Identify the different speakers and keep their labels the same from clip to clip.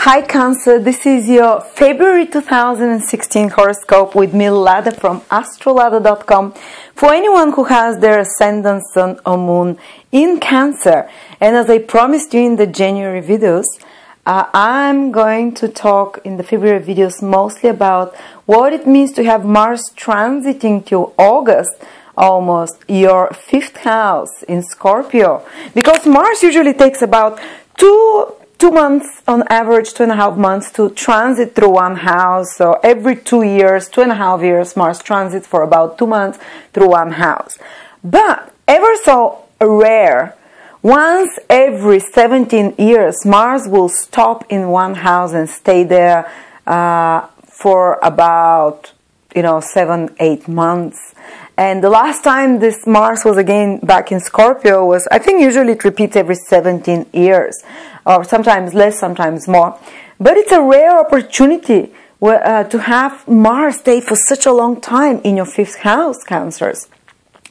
Speaker 1: Hi Cancer, this is your February 2016 horoscope with me, Lada from astrolada.com, for anyone who has their ascendant, sun or moon in Cancer. And as I promised you in the January videos, I'm going to talk in the February videos mostly about what it means to have Mars transiting till August, almost your 5th house in Scorpio, because Mars usually takes about two months on average, 2.5 months to transit through one house. So every 2 years, 2.5 years, Mars transits for about 2 months through one house. But ever so rare, once every 17 years, Mars will stop in one house and stay there for about 7-8 months. And the last time this Mars was again back in Scorpio was, I think usually it repeats every 17 years, or sometimes less, sometimes more. But it's a rare opportunity to have Mars stay for such a long time in your 5th house, Cancers.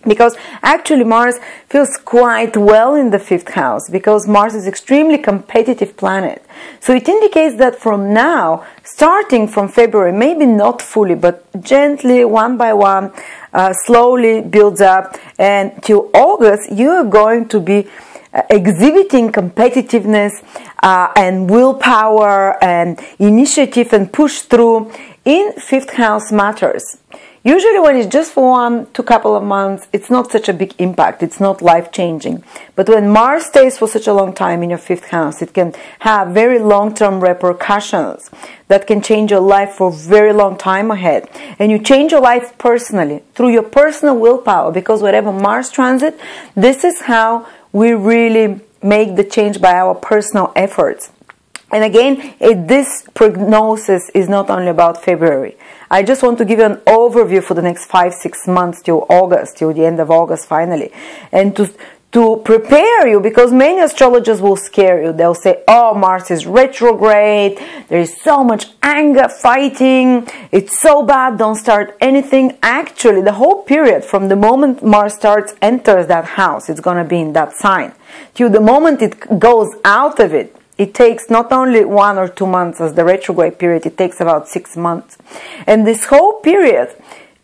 Speaker 1: Because actually Mars feels quite well in the 5th house, because Mars is an extremely competitive planet. So it indicates that from now, starting from February, maybe not fully, but gently, one by one, slowly builds up, and till August, you are going to be exhibiting competitiveness and willpower and initiative and push through in 5th house matters. Usually when it's just for 1 to couple of months, it's not such a big impact, it's not life-changing. But when Mars stays for such a long time in your 5th house, it can have very long-term repercussions that can change your life for a very long time ahead. And you change your life personally, through your personal willpower, because wherever Mars transit, this is how we really make the change by our personal efforts. And again, this prognosis is not only about February. I just want to give you an overview for the next 5-6 months till August, till the end of August finally. And to prepare you, because many astrologers will scare you. They'll say, oh, Mars is retrograde, there is so much anger, fighting, it's so bad, don't start anything. Actually, the whole period, from the moment Mars enters that house, it's going to be in that sign, till the moment it goes out of it, it takes not only 1 or 2 months as the retrograde period, it takes about 6 months. And this whole period,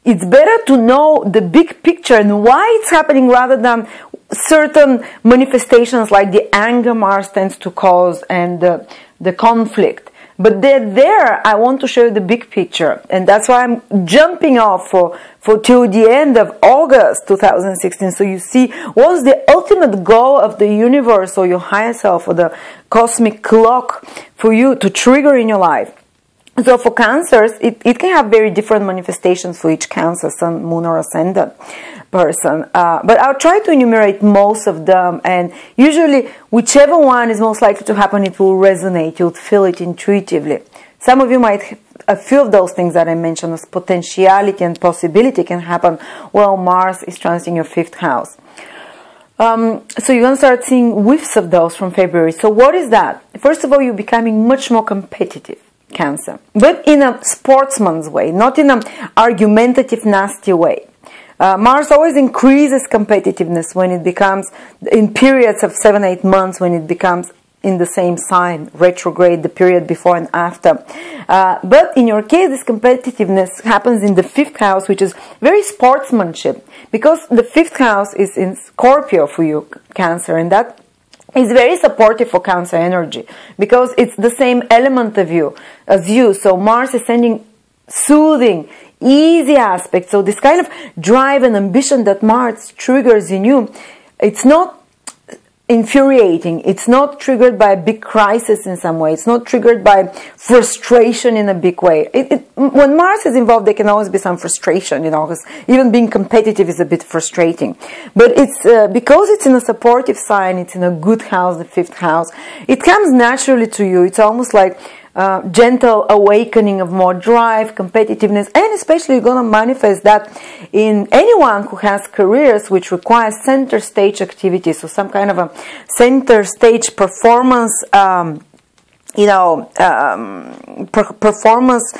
Speaker 1: it's better to know the big picture and why it's happening rather than certain manifestations like the anger Mars tends to cause and the conflict. But there I want to show you the big picture, and that's why I'm jumping off for till the end of August 2016, so you see what's the ultimate goal of the universe or your higher self or the cosmic clock for you to trigger in your life. So for Cancers, it can have very different manifestations for each Cancer, Sun, Moon or Ascendant person. But I'll try to enumerate most of them, and usually whichever one is most likely to happen, it will resonate, you'll feel it intuitively. Some of you might have a few of those things that I mentioned as potentiality and possibility can happen while Mars is transiting your 5th house. So you're going to start seeing whiffs of those from February. So what is that? First of all, you're becoming much more competitive, Cancer, but in a sportsman's way, not in an argumentative, nasty way. Mars always increases competitiveness when it becomes, in periods of 7-8 months, when it becomes in the same sign, retrograde, the period before and after. But in your case, this competitiveness happens in the 5th house, which is very sportsmanship, because the 5th house is in Scorpio for you, Cancer, and that is very supportive for Cancer energy, because it's the same element of you as you. So Mars is sending soothing, easy aspects. So this kind of drive and ambition that Mars triggers in you, it's not infuriating. It's not triggered by a big crisis in some way. It's not triggered by frustration in a big way. When Mars is involved, there can always be some frustration, because even being competitive is a bit frustrating. But it's because it's in a supportive sign, it's in a good house, the 5th house, it comes naturally to you. It's almost like gentle awakening of more drive, competitiveness, and especially you're going to manifest that in anyone who has careers which require center stage activities, so some kind of a center stage performance performance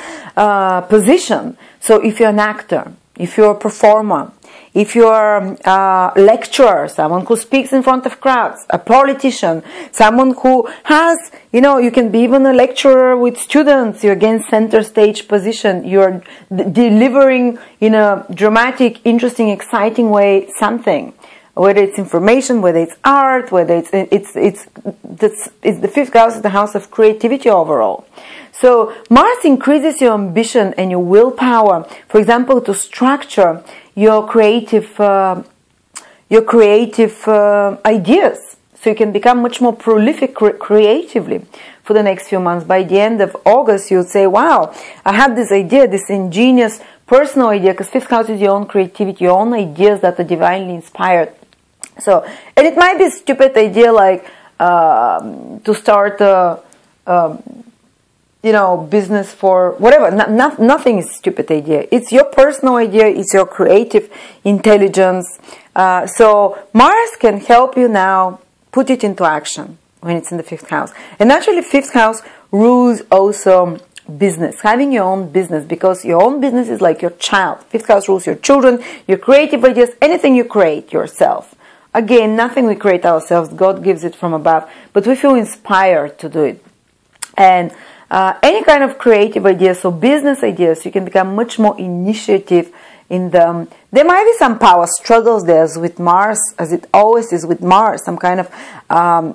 Speaker 1: position. So if you're an actor, if you're a performer, if you're a lecturer, someone who speaks in front of crowds, a politician, someone who has, you can be even a lecturer with students, you're again center stage position, you're delivering in a dramatic, interesting, exciting way something. Whether it's information, whether it's art, whether it's the fifth house is the house of creativity overall. So Mars increases your ambition and your willpower, for example, to structure your creative ideas, so you can become much more prolific creatively for the next few months. By the end of August, you'll say, wow, I have this idea, this ingenious personal idea, because fifth house is your own creativity, your own ideas that are divinely inspired. So, and it might be a stupid idea like to start business for whatever. Nothing is a stupid idea. It's your personal idea. It's your creative intelligence. So Mars can help you now put it into action when it's in the fifth house. And actually, fifth house rules also business, having your own business, because your own business is like your child. Fifth house rules your children, your creative ideas, anything you create yourself. Again, nothing we create ourselves. God gives it from above, but we feel inspired to do it. And any kind of creative ideas, so business ideas, you can become much more initiative in them. There might be some power struggles there with Mars, as it always is with Mars, some kind of,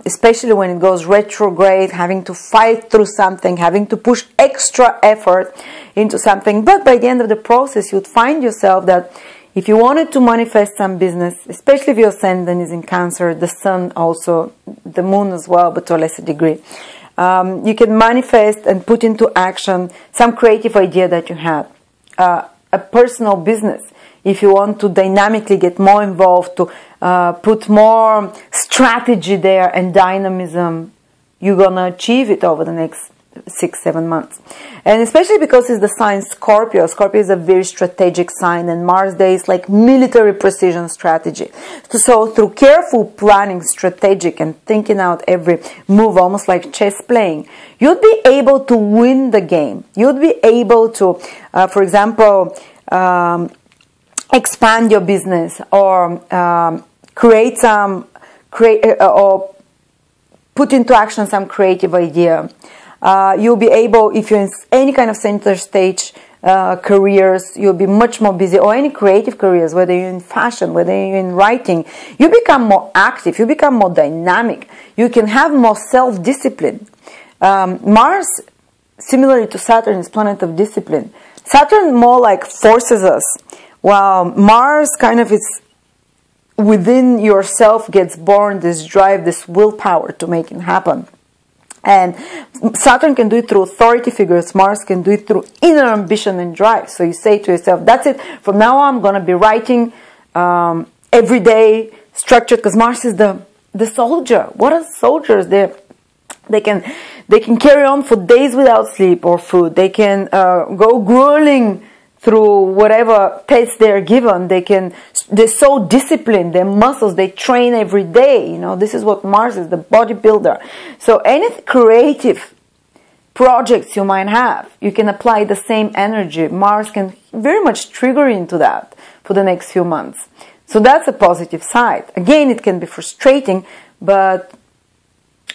Speaker 1: especially when it goes retrograde, having to fight through something, having to push extra effort into something. But by the end of the process, you'd find yourself that if you wanted to manifest some business, especially if your ascendant is in Cancer, the Sun also, the Moon as well, but to a lesser degree, you can manifest and put into action some creative idea that you had. A personal business, if you want to dynamically get more involved, to put more strategy there and dynamism, you're going to achieve it over the next 6-7 months. And especially because it's the sign Scorpio. Scorpio is a very strategic sign, and Mars Day is like military precision strategy. So through careful planning, strategic, and thinking out every move, almost like chess playing, you'd be able to win the game. You'd be able to, for example, expand your business, or or put into action some creative idea. You'll be able, if you're in any kind of center stage careers, you'll be much more busy, or any creative careers, whether you're in fashion, whether you're in writing, you become more active, you become more dynamic, you can have more self-discipline. Mars, similarly to Saturn, is planet of discipline. Saturn more like forces us, while Mars kind of is within yourself, gets born this drive, this willpower to make it happen. And Saturn can do it through authority figures. Mars can do it through inner ambition and drive. So you say to yourself, that's it. From now on, I'm going to be writing every day, structured, because Mars is the soldier. What are soldiers? They can carry on for days without sleep or food. They can go grueling through whatever tests they're given. They're so disciplined, their muscles, they train every day. This is what Mars is, the bodybuilder. So any creative projects you might have, you can apply the same energy. Mars can very much trigger into that for the next few months. So that's a positive side. Again, it can be frustrating, but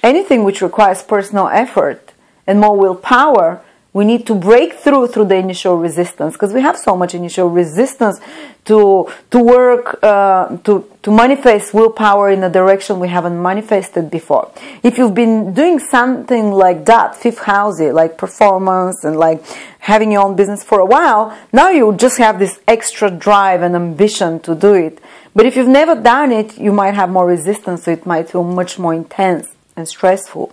Speaker 1: anything which requires personal effort and more willpower, we need to break through the initial resistance, because we have so much initial resistance to work, to manifest willpower in a direction we haven't manifested before. If you've been doing something like that, fifth housey, like performance and like having your own business for a while, now you just have this extra drive and ambition to do it. But if you've never done it, you might have more resistance, so it might feel much more intense and stressful.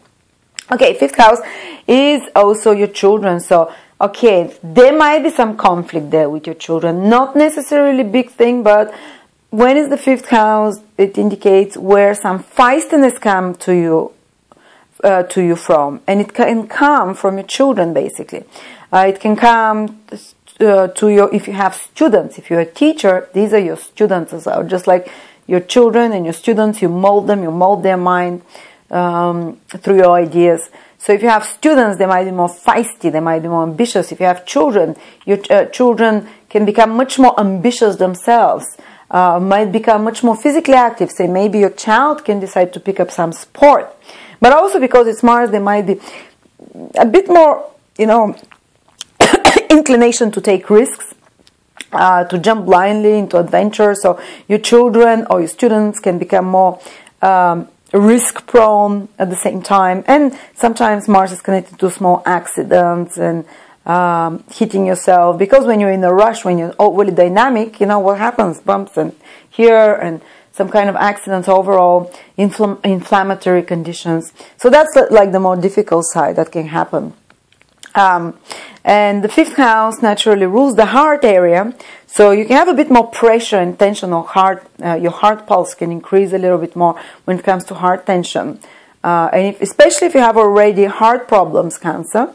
Speaker 1: Okay, fifth house is also your children. So, okay, there might be some conflict there with your children. Not necessarily big thing, but when it's the fifth house, it indicates where some feistiness come to you from. And it can come from your children, basically. It can come to your, if you have students, if you're a teacher, these are your students as well. Just like your children and your students, you mold them, you mold their mind through your ideas. So if you have students, they might be more feisty, they might be more ambitious. If you have children, your children can become much more ambitious themselves. might become much more physically active. Say maybe your child can decide to pick up some sport. But also because it's Mars, there might be a bit more, inclination to take risks, to jump blindly into adventure. So your children or your students can become more risk prone at the same time. And sometimes Mars is connected to small accidents and hitting yourself, because when you're in a rush, when you're overly dynamic, what happens? Bumps and here and some kind of accidents, overall inflammatory conditions. So that's like the more difficult side that can happen. And the 5th house naturally rules the heart area, so you can have a bit more pressure and tension on heart. Your heart pulse can increase a little bit more when it comes to heart tension. And especially if you have already heart problems, Cancer,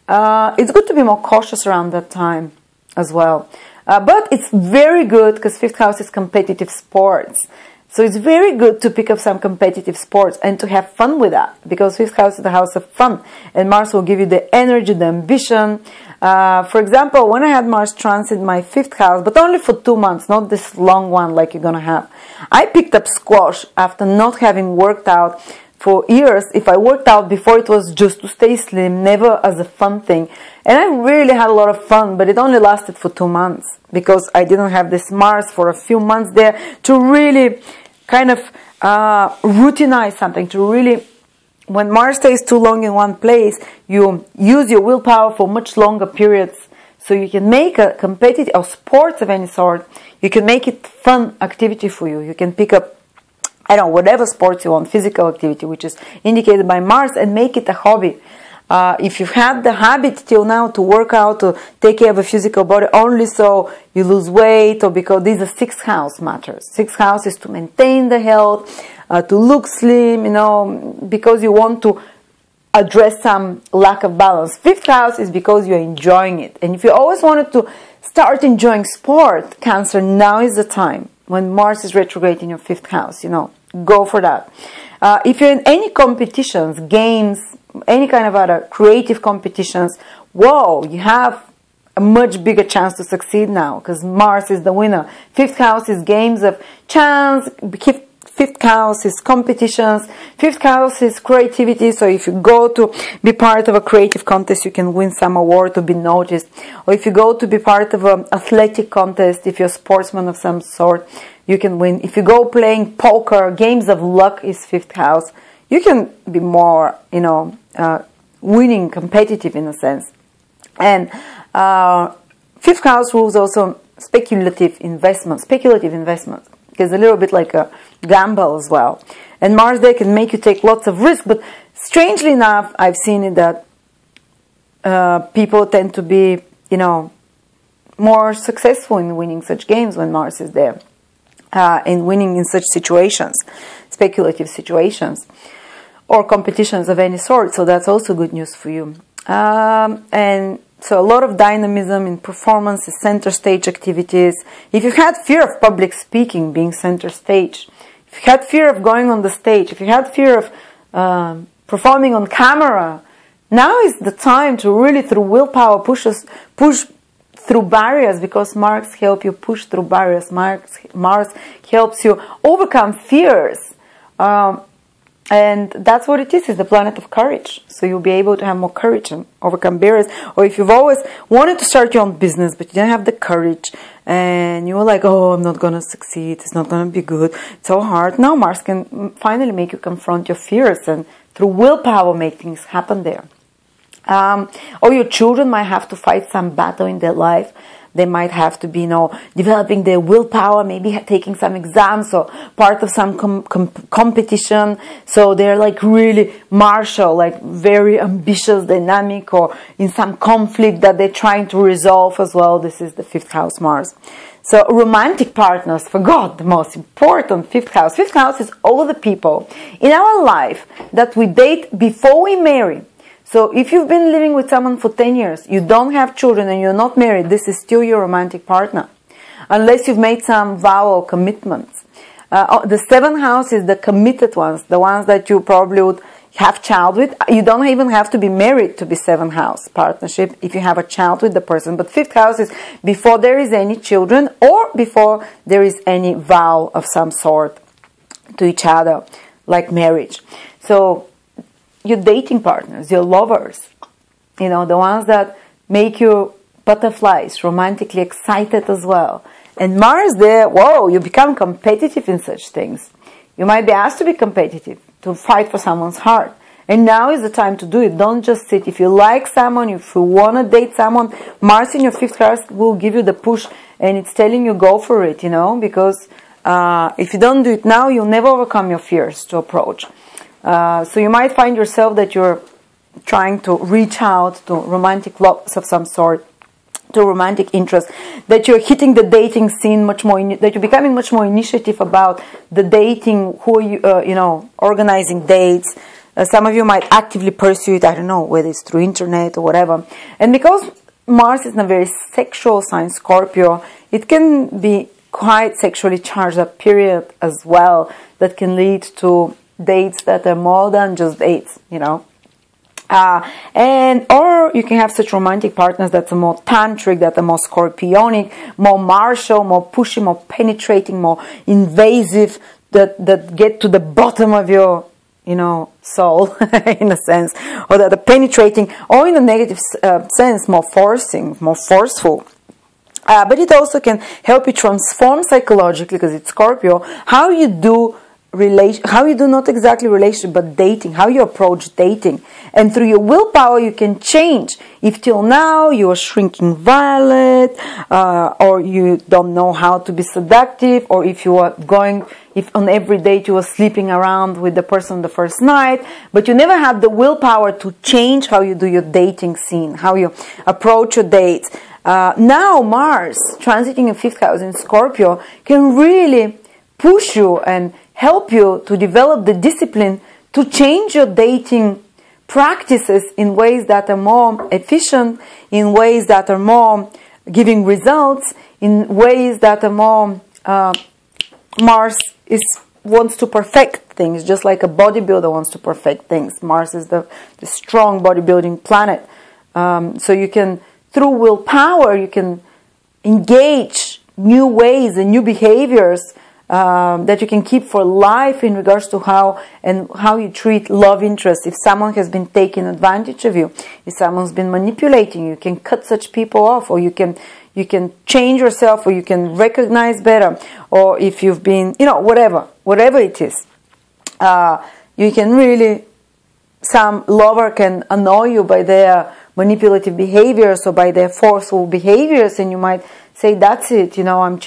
Speaker 1: it's good to be more cautious around that time as well. But it's very good because 5th house is competitive sports. So it's very good to pick up some competitive sports and to have fun with that, because 5th house is the house of fun. And Mars will give you the energy, the ambition. For example, when I had Mars transit my 5th house, but only for 2 months, not this long one like you're going to have, I picked up squash after not having worked out for years. If I worked out before, it was just to stay slim, never as a fun thing. And I really had a lot of fun, but it only lasted for 2 months because I didn't have this Mars for a few months there to really kind of routinize something, to really, when Mars stays too long in one place, you use your willpower for much longer periods. So you can make a competitive or sports of any sort, you can make it fun activity for you. You can pick up, I don't know, whatever sports you want, physical activity, which is indicated by Mars, and make it a hobby. If you've had the habit till now to work out, to take care of a physical body only so you lose weight, or because these are 6th house matters. 6th house is to maintain the health, to look slim, because you want to address some lack of balance. 5th house is because you're enjoying it. And if you always wanted to start enjoying sport, Cancer, now is the time. When Mars is retrograde in your 5th house, go for that. If you're in any competitions, games, any kind of other creative competitions, whoa, you have a much bigger chance to succeed now because Mars is the winner. 5th house is games of chance. 5th house is competitions. 5th house is creativity. So if you go to be part of a creative contest, you can win some award to be noticed. Or if you go to be part of an athletic contest, if you're a sportsman of some sort, you can win. If you go playing poker, games of luck is 5th house. You can be more, winning, competitive in a sense. And 5th house rules also speculative investments, because a little bit like a gamble as well. And Mars there can make you take lots of risk, but strangely enough, I've seen it that people tend to be, more successful in winning such games when Mars is there, in winning in such situations, speculative situations, or competitions of any sort. So that's also good news for you. And so a lot of dynamism in performance, center stage activities. If you had fear of public speaking, being center stage, if you had fear of going on the stage, if you had fear of performing on camera, now is the time to really, through willpower, push through barriers, because Mars helps you push through barriers. Mars helps you overcome fears. And that's what it is the planet of courage. So you'll be able to have more courage and overcome barriers. Or if you've always wanted to start your own business, but you didn't have the courage, and you were like, oh, I'm not going to succeed, it's not going to be good, it's so hard. Now Mars can finally make you confront your fears and through willpower make things happen there. Or your children might have to fight some battle in their life. They might have to be, developing their willpower, maybe taking some exams or part of some competition. So they're like really martial, like very ambitious, dynamic, or in some conflict that they're trying to resolve as well. This is the 5th house Mars. So romantic partners, forgot the most important 5th house. 5th house is all the people in our life that we date before we marry. So if you've been living with someone for 10 years, you don't have children and you're not married, this is still your romantic partner. Unless you've made some vow or commitments. The 7th house is the committed ones, the ones that you probably would have child with. You don't even have to be married to be 7th house partnership if you have a child with the person. But 5th house is before there is any children or before there is any vow of some sort to each other, like marriage. So your dating partners, your lovers, you know, the ones that make you butterflies, romantically excited as well. And Mars there, whoa, you become competitive in such things. You might be asked to be competitive, to fight for someone's heart. And now is the time to do it. Don't just sit. If you like someone, if you want to date someone, Mars in your 5th house will give you the push, and it's telling you go for it, you know, because if you don't do it now, you'll never overcome your fears to approach. So you might find yourself that you're trying to reach out to romantic loves of some sort, to romantic interest, that you're hitting the dating scene much more, that you're becoming much more initiative about the dating, who you, you know, organizing dates. Some of you might actively pursue it, I don't know, whether it's through internet or whatever. And because Mars is in a very sexual sign, Scorpio, it can be quite sexually charged up period as well, that can lead to dates that are more than just dates, you know. Or you can have such romantic partners that are more tantric, that are more scorpionic, more martial, more pushy, more penetrating, more invasive, that get to the bottom of your, you know, soul, in a sense, or that are penetrating, or in a negative sense, more forcing, more forceful. But it also can help you transform psychologically, because it's Scorpio, how you do not exactly relationship, but dating, how you approach dating. And through your willpower, you can change. If till now you are shrinking violet, or you don't know how to be seductive, or if you are if on every date you are sleeping around with the person the first night, but you never had the willpower to change how you do your dating scene, how you approach your dates. Now Mars, transiting in 5th house in Scorpio, can really push you and help you to develop the discipline to change your dating practices in ways that are more efficient, in ways that are more giving results, in ways that are more Mars wants to perfect things, just like a bodybuilder wants to perfect things. Mars is the strong bodybuilding planet. So you can, through willpower, you can engage new ways and new behaviors that you can keep for life in regards to how you treat love interest. If someone has been taking advantage of you, if someone's been manipulating you, you can cut such people off, or you can change yourself, or you can recognize better, or if you've been, you know, whatever it is, you can really, some lover can annoy you by their manipulative behaviors or by their forceful behaviors, and you might say, that's it, you know, I'm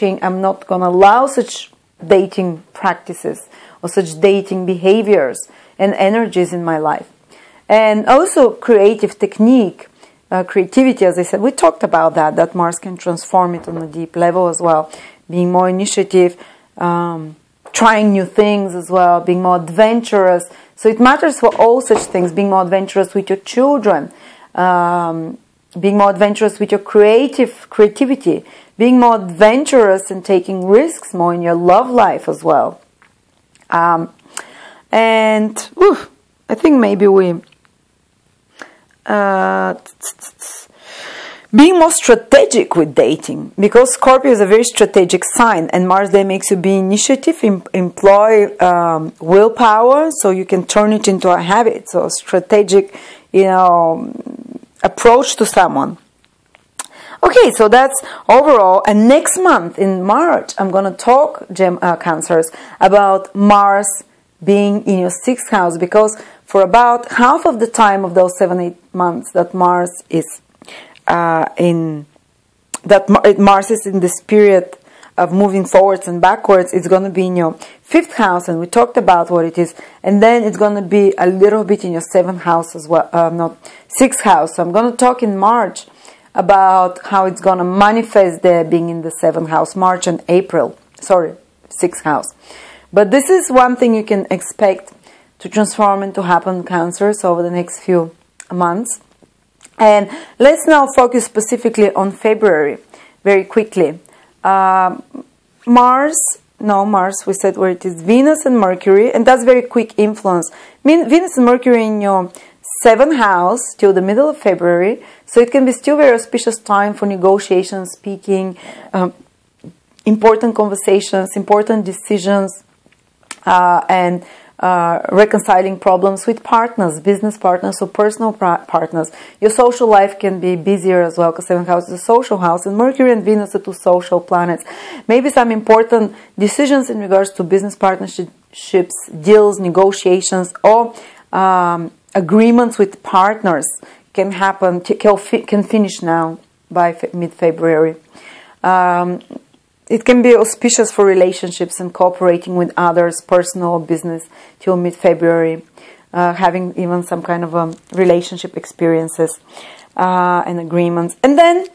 Speaker 1: not going to allow such dating practices or such dating behaviors and energies in my life. And also creative technique, creativity, as I said, we talked about that Mars can transform it on a deep level as well, being more initiative, trying new things as well, being more adventurous. So it matters for all such things, being more adventurous with your children, being more adventurous with your creativity, being more adventurous and taking risks more in your love life as well. I think maybe being more strategic with dating, because Scorpio is a very strategic sign, and Mars there makes you be initiative, employ willpower, so you can turn it into a habit. So strategic, you know, approach to someone. Okay, so that's overall. And next month in March, I'm going to talk, Cancers, about Mars being in your 6th house, because for about half of the time of those 7-8 months that Mars is Mars is in this period of moving forwards and backwards, it's going to be in your 5th house, and we talked about what it is, and then it's going to be a little bit in your 7th house as well, not 6th house. So I'm going to talk in March about how it's going to manifest there being in the 7th house, March and April, 6th house. But this is one thing you can expect to transform and to happen, Cancers, over the next few months. And let's now focus specifically on February, very quickly. Mars no, Mars, we said where it is, Venus and Mercury, and that's very quick influence. Venus and Mercury in your 7th house till the middle of February, so it can be still very auspicious time for negotiations, speaking, important conversations, important decisions, and reconciling problems with partners, business partners or personal partners. Your social life can be busier as well, because 7th house is a social house, and Mercury and Venus are two social planets. Maybe some important decisions in regards to business partnerships, deals, negotiations, or agreements with partners can happen, can finish now by mid-February. It can be auspicious for relationships and cooperating with others, personal or business, till mid-February, having even some kind of relationship experiences and agreements. And then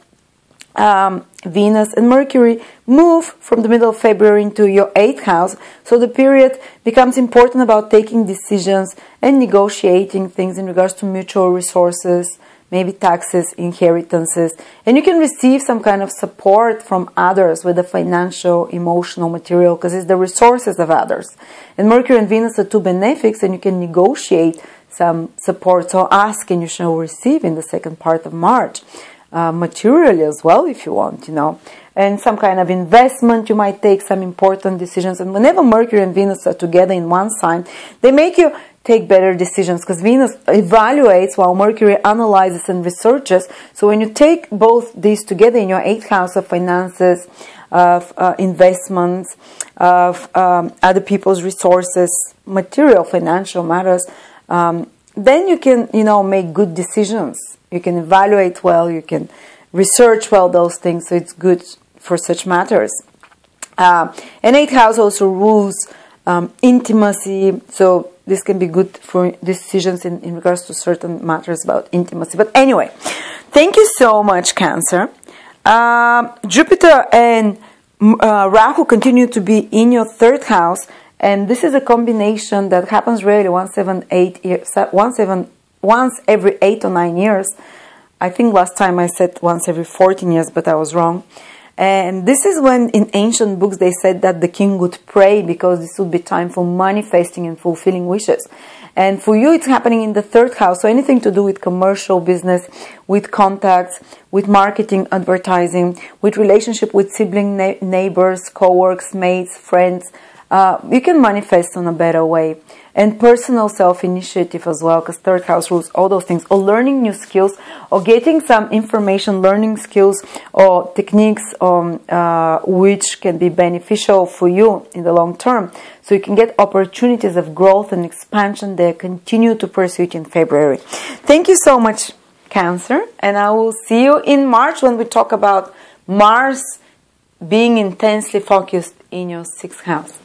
Speaker 1: Venus and Mercury move from the middle of February into your 8th house, so the period becomes important about taking decisions and negotiating things in regards to mutual resources, maybe taxes, inheritances, and you can receive some kind of support from others with the financial, emotional, material, because it's the resources of others. And Mercury and Venus are two benefics, and you can negotiate some support, so ask and you shall receive in the second part of March, materially as well if you want, you know. And some kind of investment, you might take some important decisions, and whenever Mercury and Venus are together in one sign, they make you take better decisions, because Venus evaluates while Mercury analyzes and researches. So when you take both these together in your 8th house of finances, of investments, of other people's resources, material, financial matters, then you can, you know, make good decisions. You can evaluate well, you can research well those things, so it's good for such matters. And 8th house also rules intimacy, so this can be good for decisions in regards to certain matters about intimacy. But anyway, thank you so much, Cancer. Jupiter and Rahu continue to be in your 3rd house, and this is a combination that happens rarely, once every 8 or 9 years. I think last time I said once every 14 years, but I was wrong. And this is when in ancient books they said that the king would pray, because this would be time for manifesting and fulfilling wishes. And for you it's happening in the 3rd house, so anything to do with commercial business, with contacts, with marketing, advertising, with relationship with sibling, neighbors, co-workers, mates, friends, you can manifest in a better way. And personal self-initiative as well, because 3rd house rules all those things, or learning new skills, or getting some information, learning skills or techniques which can be beneficial for you in the long term. So you can get opportunities of growth and expansion there. Continue to pursue it in February. Thank you so much, Cancer, and I will see you in March when we talk about Mars being intensely focused in your 6th house.